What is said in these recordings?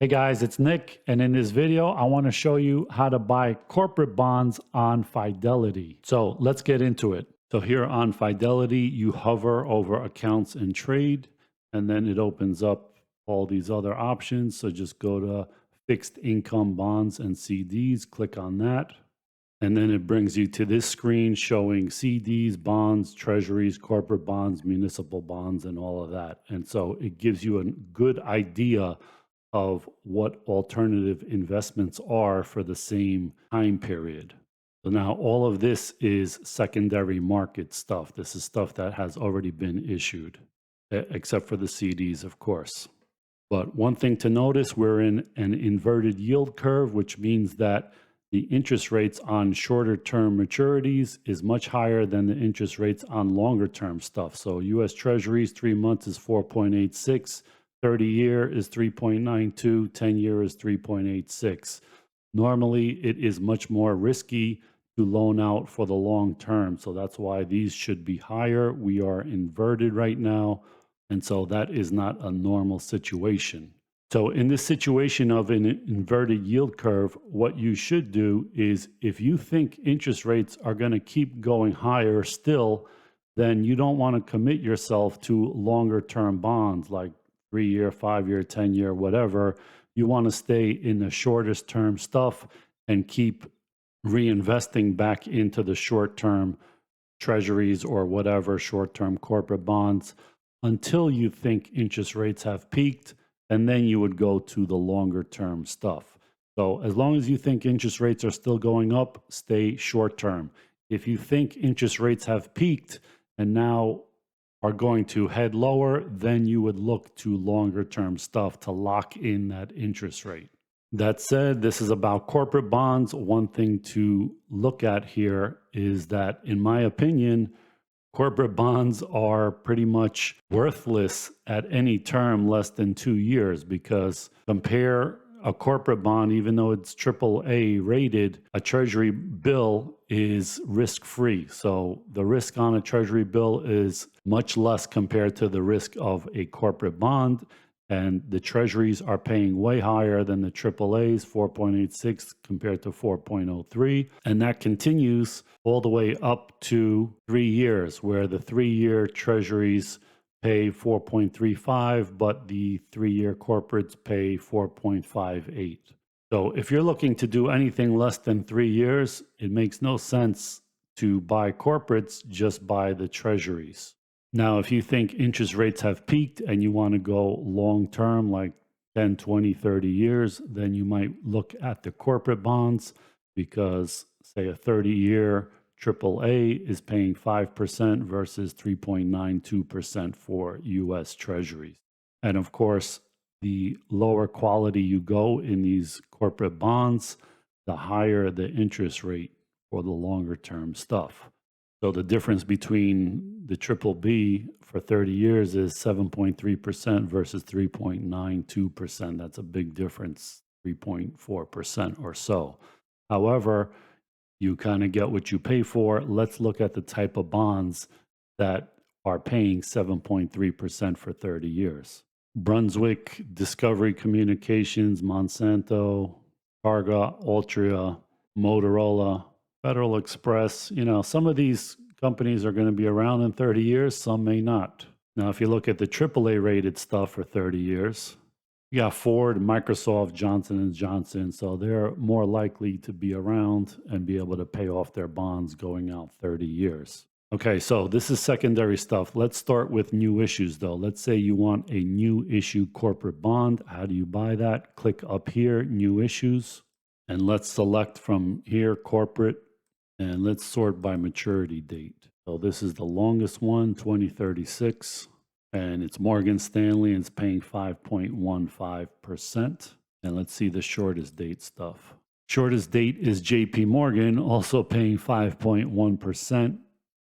Hey guys, it's Nick, and in this video, I want to show you how to buy corporate bonds on Fidelity. So let's get into it. So here on Fidelity, you hover over accounts and trade, and then it opens up all these other options. So just go to fixed income bonds and CDs, click on that. And then it brings you to this screen showing CDs, bonds, treasuries, corporate bonds, municipal bonds, and all of that. And so it gives you a good idea of what alternative investments are for the same time period. So now all of this is secondary market stuff. This is stuff that has already been issued, except for the CDs, of course. But one thing to notice, we're in an inverted yield curve, which means that the interest rates on shorter term maturities is much higher than the interest rates on longer term stuff. So US Treasuries, 3 months is 4.86. 30-year is 3.92, 10-year is 3.86. Normally, it is much more risky to loan out for the long term. So that's why these should be higher. We are inverted right now. And so that is not a normal situation. So in this situation of an inverted yield curve, what you should do is if you think interest rates are going to keep going higher still, then you don't want to commit yourself to longer term bonds like 3-year, 5-year, 10-year, whatever. You want to stay in the shortest term stuff and keep reinvesting back into the short term treasuries or whatever short term corporate bonds until you think interest rates have peaked, and then you would go to the longer term stuff. So as long as you think interest rates are still going up, stay short term. If you think interest rates have peaked and now are going to head lower, then you would look to longer term stuff to lock in that interest rate. That said, this is about corporate bonds. One thing to look at here is that, in my opinion, corporate bonds are pretty much worthless at any term less than 2 years, because compare a corporate bond, even though it's AAA rated, a Treasury bill is risk-free. So the risk on a Treasury bill is much less compared to the risk of a corporate bond. And the Treasuries are paying way higher than the AAAs, 4.86 compared to 4.03. And that continues all the way up to 3 years, where the 3-year Treasuries pay 4.35, but the 3-year corporates pay 4.58. So if you're looking to do anything less than 3 years, it makes no sense to buy corporates, just buy the treasuries. Now, if you think interest rates have peaked and you want to go long term, like 10, 20, 30 years, then you might look at the corporate bonds, because say a 30-year AAA is paying 5% versus 3.92% for US Treasuries. And of course, the lower quality you go in these corporate bonds, the higher the interest rate for the longer term stuff. So the difference between the BBB for 30 years is 7.3% versus 3.92%. That's a big difference, 3.4% or so. However, you kind of get what you pay for. Let's look at the type of bonds that are paying 7.3% for 30 years. Brunswick, Discovery Communications, Monsanto, Targa, Altria, Motorola, Federal Express. Some of these companies are going to be around in 30 years, some may not. Now, if you look at the AAA rated stuff for 30 years, you got Ford, Microsoft, Johnson & Johnson, so they're more likely to be around and be able to pay off their bonds going out 30 years. Okay, so this is secondary stuff. Let's start with new issues, though. Let's say you want a new issue corporate bond. How do you buy that? Click up here, new issues, and let's select from here corporate, and let's sort by maturity date. So this is the longest one, 2036. And it's Morgan Stanley, and it's paying 5.15%. And let's see the shortest date stuff. Shortest date is JP Morgan, also paying 5.1%.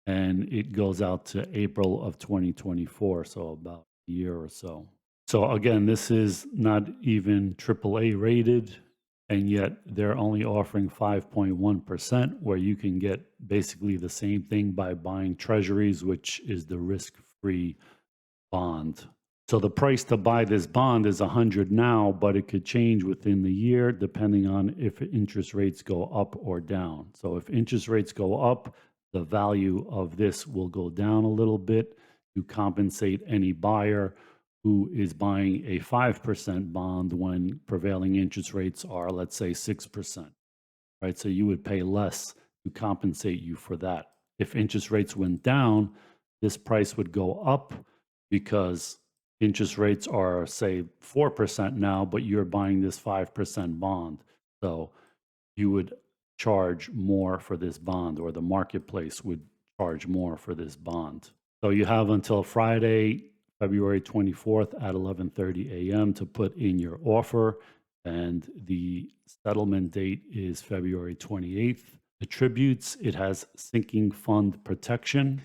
And it goes out to April of 2024, so about a year or so. So again, this is not even AAA rated, and yet they're only offering 5.1%, where you can get basically the same thing by buying treasuries, which is the risk-free bond. So the price to buy this bond is 100 now, but it could change within the year depending on if interest rates go up or down. So if interest rates go up, the value of this will go down a little bit to compensate any buyer who is buying a 5% bond when prevailing interest rates are, let's say, 6%, right? So you would pay less to compensate you for that. If interest rates went down, this price would go up because interest rates are, say, 4% now, but you're buying this 5% bond. So you would charge more for this bond, or the marketplace would charge more for this bond. So you have until Friday, February 24th at 11:30 a.m. to put in your offer, and the settlement date is February 28th. Attributes, it has sinking fund protection.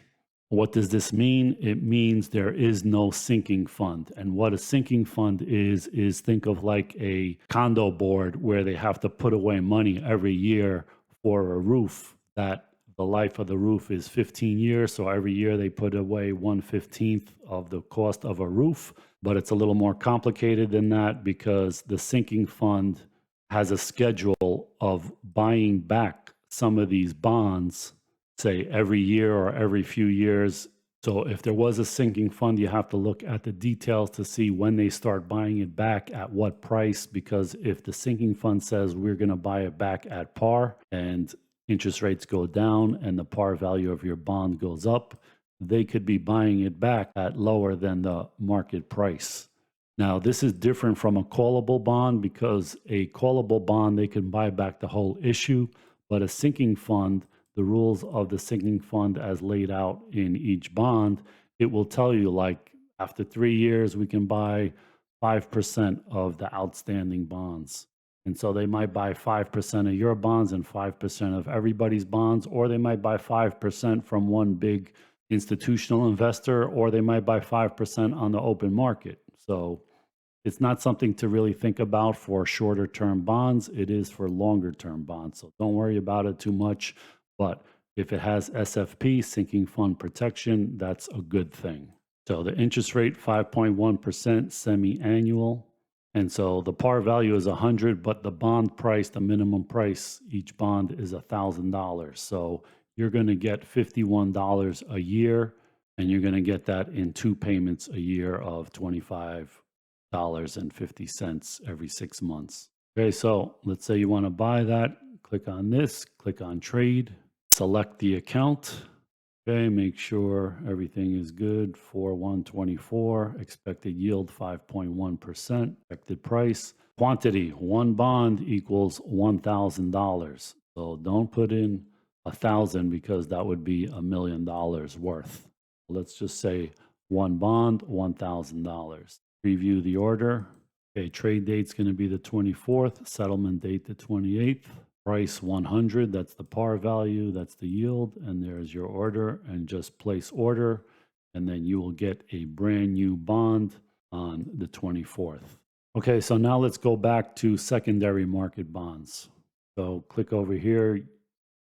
What does this mean? It means there is no sinking fund. And what a sinking fund is think of like a condo board where they have to put away money every year for a roof that the life of the roof is 15 years. So every year they put away 1/15 of the cost of a roof. But it's a little more complicated than that because the sinking fund has a schedule of buying back some of these bonds, say every year or every few years. So if there was a sinking fund, you have to look at the details to see when they start buying it back at what price, because if the sinking fund says we're going to buy it back at par and interest rates go down and the par value of your bond goes up, they could be buying it back at lower than the market price. Now, this is different from a callable bond because a callable bond, they can buy back the whole issue, but a sinking fund, the rules of the sinking fund as laid out in each bond, it will tell you like after 3 years, we can buy 5% of the outstanding bonds. And so they might buy 5% of your bonds and 5% of everybody's bonds, or they might buy 5% from one big institutional investor, or they might buy 5% on the open market. So it's not something to really think about for shorter term bonds. It is for longer term bonds. So don't worry about it too much. But if it has SFP, sinking fund protection, that's a good thing. So the interest rate, 5.1% semi-annual. And so the par value is 100, but the bond price, the minimum price, each bond is $1,000. So you're going to get $51 a year, and you're going to get that in 2 payments a year of $25.50 every 6 months. Okay, so let's say you want to buy that. Click on this, click on trade, select the account. Okay, make sure everything is good. 4124, expected yield 5.1%, expected price. Quantity, 1 bond equals $1,000. So don't put in 1,000 because that would be $1 million worth. Let's just say 1 bond, $1,000. Preview the order. Okay, trade date's going to be the 24th, settlement date the 28th. Price 100, that's the par value, that's the yield, and there's your order, and just place order, and then you will get a brand new bond on the 24th. Okay, so now let's go back to secondary market bonds. So click over here,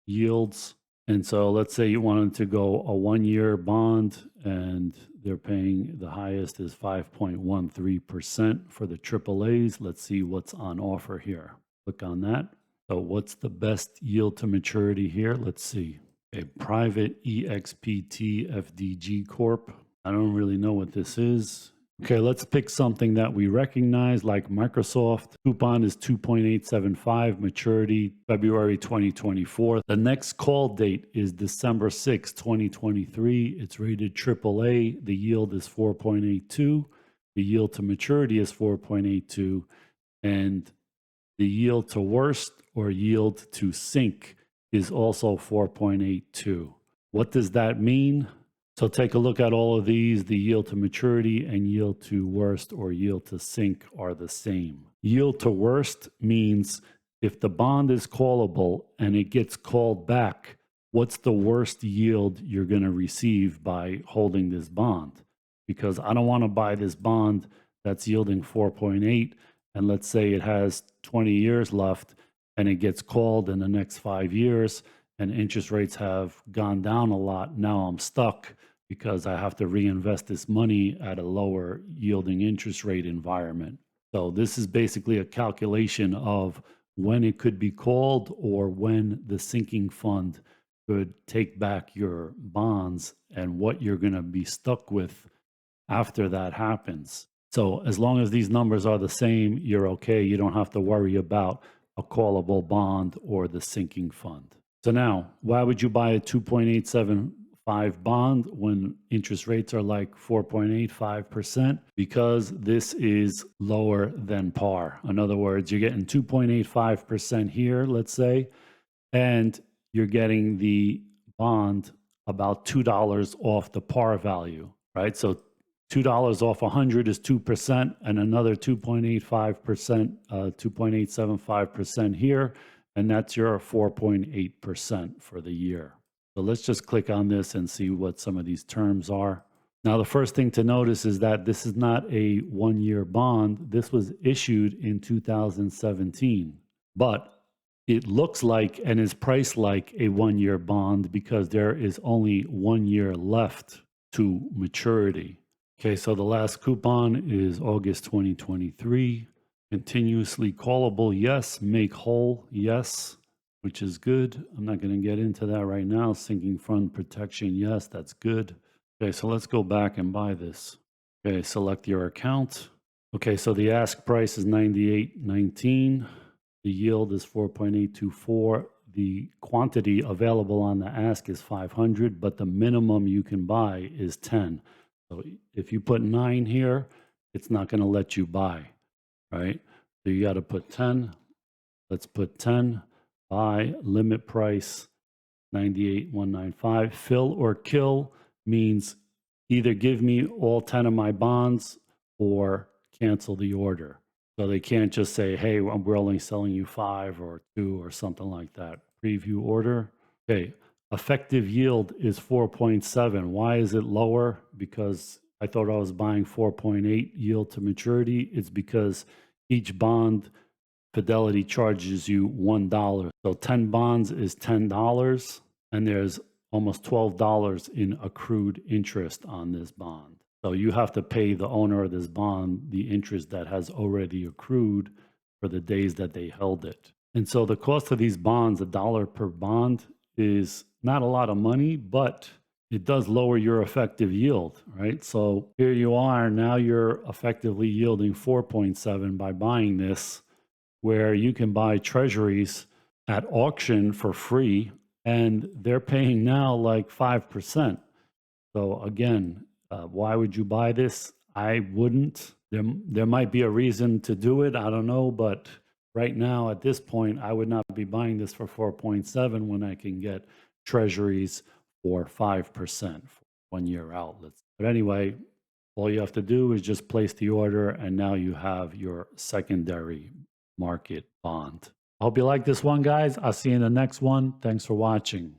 yields, and so let's say you wanted to go a 1-year bond, and they're paying, the highest is 5.13% for the AAAs. Let's see what's on offer here. Click on that. So what's the best yield to maturity here? Let's see. A private EXPT FDG Corp. I don't really know what this is. Okay, let's pick something that we recognize like Microsoft. Coupon is 2.875, maturity February 2024. The next call date is December 6, 2023. It's rated AAA. The yield is 4.82. The yield to maturity is 4.82. And the yield to worst or yield to sink is also 4.82. What does that mean? So take a look at all of these. The yield to maturity and yield to worst or yield to sink are the same. Yield to worst means if the bond is callable and it gets called back, what's the worst yield you're going to receive by holding this bond? Because I don't want to buy this bond that's yielding 4.8, and let's say it has 20 years left and it gets called in the next 5 years and interest rates have gone down a lot. Now I'm stuck because I have to reinvest this money at a lower yielding interest rate environment. So this is basically a calculation of when it could be called or when the sinking fund could take back your bonds and what you're going to be stuck with after that happens. So as long as these numbers are the same, you're okay. You don't have to worry about a callable bond or the sinking fund. So now, why would you buy a 2.875 bond when interest rates are like 4.85%? Because this is lower than par. In other words, you're getting 2.85% here, let's say, and you're getting the bond about $2 off the par value, right? So $2 off 100 is 2%, and another 2.85%, 2.875% here, and that's your 4.8% for the year. So let's just click on this and see what some of these terms are. Now, the first thing to notice is that this is not a one-year bond. This was issued in 2017, but it looks like and is priced like a one-year bond because there is only 1 year left to maturity. Okay, so the last coupon is August 2023. Continuously callable, yes. Make whole, yes, which is good. I'm not going to get into that right now. Sinking fund protection, yes, that's good. Okay, so let's go back and buy this. Okay, select your account. Okay, so the ask price is $98.19. The yield is 4.824. The quantity available on the ask is 500, but the minimum you can buy is 10. So if you put 9 here, it's not going to let you buy, right? So you got to put 10. Let's put 10. Buy, limit price, 98,195. Fill or kill means either give me all 10 of my bonds or cancel the order. So they can't just say, hey, we're only selling you 5 or 2 or something like that. Preview order. Okay. Effective yield is 4.7. Why is it lower? Because I thought I was buying 4.8 yield to maturity. It's because each bond, Fidelity charges you $1. So 10 bonds is $10, and there's almost $12 in accrued interest on this bond. So you have to pay the owner of this bond the interest that has already accrued for the days that they held it. And so the cost of these bonds, $1 per bond, is not a lot of money, but it does lower your effective yield, right? So here you are, now you're effectively yielding 4.7 by buying this, where you can buy treasuries at auction for free, and they're paying now like 5%. So again, why would you buy this? I wouldn't. There might be a reason to do it. I don't know, but right now at this point, I would not be buying this for 4.7 when I can get treasuries for 5% for 1 year outlets. But anyway, all you have to do is just place the order, and now you have your secondary market bond. I hope you like this one, guys. I'll see you in the next one. Thanks for watching.